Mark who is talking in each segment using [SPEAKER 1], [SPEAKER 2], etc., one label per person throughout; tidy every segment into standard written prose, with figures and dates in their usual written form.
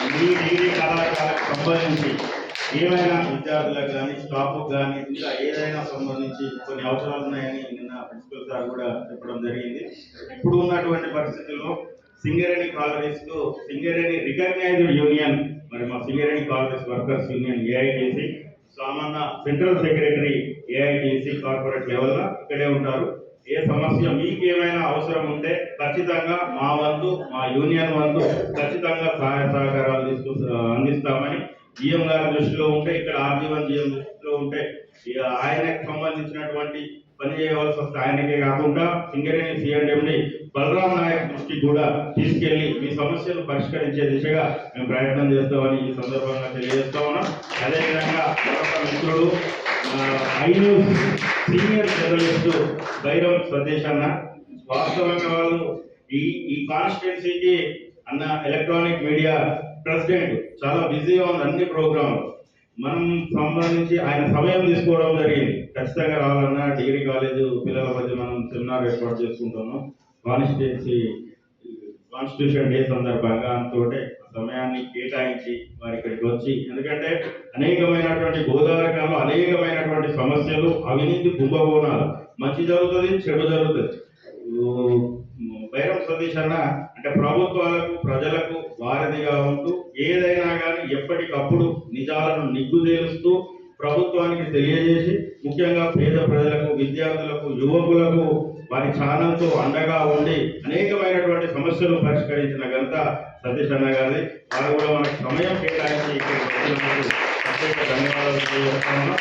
[SPEAKER 1] ఈ డిగ్రీ కళాశాలకు సంబంధించి ఏమైనా విద్యార్థులకు కానీ స్టాఫ్కు కానీ ఇంకా ఏదైనా సంబంధించి కొన్ని అవసరాలు ఉన్నాయని నిన్న ప్రిన్సిపల్ సార్ కూడా చెప్పడం జరిగింది. ఇప్పుడు ఉన్నటువంటి పరిస్థితుల్లో సింగరేణి కాలరీస్ కు సింగరేణి రికగ్నైజ్డ్ యూనియన్, మరి మా Singareni collieries workers union AITC సామాన్య సెంట్రల్ సెక్రటరీ ఏఐటీసీ కార్పొరేట్ లెవెల్లో ఇక్కడే ఉంటారు. ఏ సమస్య మీకు ఏమైనా అవసరం ఉంటే ఖచ్చితంగా మా వంతు, మా యూనియన్ వంతు ఖచ్చితంగా సహాయ సహకారాలు అందిస్తామని జిఎం గారి దృష్టిలో ఉంటే, ఇక్కడ ఆర్జీవన్ జిఎం దృష్టిలో ఉంటే ఆయనకు సంబంధించినటువంటి పని చేయవలసి వస్తే ఆయనకే కాకుండా సింగరేణి సిఎండి బలరాం నాయక్ దృష్టికి కూడా తీసుకెళ్లి మీ సమస్యలు పరిష్కరించే దిశగా మేము ప్రయత్నం చేస్తామని ఈ సందర్భంగా తెలియజేస్తా ఉన్నాం. అదేవిధంగా మరొక మిత్రుడు iNews senior journalist Bairam Satish అన్న, వాస్తవంగా వాళ్ళు ఈ కాన్స్టిట్యున్సీకి అన్న ఎలక్ట్రానిక్ మీడియా ప్రెసిడెంట్, చాలా బిజీగా ఉంది అన్ని ప్రోగ్రాంలు. మనం సంబంధించి ఆయన సమయం తీసుకోవడం జరిగింది. ఖచ్చితంగా రావాలన్నా డిగ్రీ కాలేజ్ పిల్లల మధ్య మనం సెమినార్ ఏర్పాటు చేసుకుంటున్నాం కాన్స్టిట్యూషన్ డే సందర్భంగా. అంతోటే సమయాన్ని కేటాయించి వారి ఇక్కడికి వచ్చి, ఎందుకంటే అనేకమైనటువంటి గోదావరిలో అనేకమైనటువంటి సమస్యలు, అవినీతి కుంభకోణాలు, మంచి జరుగుతుంది చెడు జరుగుతుంది. బైరం సతీష్ అన్న అంటే ప్రభుత్వాలకు ప్రజలకు వారధిగా ఉంటూ ఏదైనా కానీ ఎప్పటికప్పుడు నిజాలను నిగ్గుదేలుస్తూ ప్రభుత్వానికి తెలియజేసి, ముఖ్యంగా పేద ప్రజలకు, విద్యార్థులకు, యువకులకు వారి ఛానల్తో అండగా ఉండి అనేకమైనటువంటి సమస్యలు పరిష్కరించిన ఘనత సతీష్ అన్న గారి. వారు కూడా మనకు సమయం కేటాయించి ఇక్కడ ప్రత్యేక ధన్యవాదాలు తెలియజేస్తాము.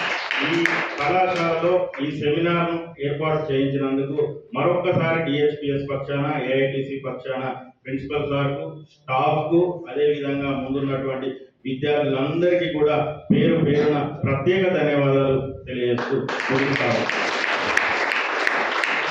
[SPEAKER 1] ఈ కళాశాలలో ఈ సెమినార్ ఏర్పాటు చేయించినందుకు మరొక్కసారి డిఎస్పిఎస్ పక్షాన, ఏఐటిసి పక్షాన ప్రిన్సిపల్ సార్కు, స్టాఫ్కు, అదేవిధంగా ముందున్నటువంటి విద్యార్థులందరికీ కూడా పేరు పేరున ప్రత్యేక ధన్యవాదాలు తెలియజేస్తూ ముగిస్తాము.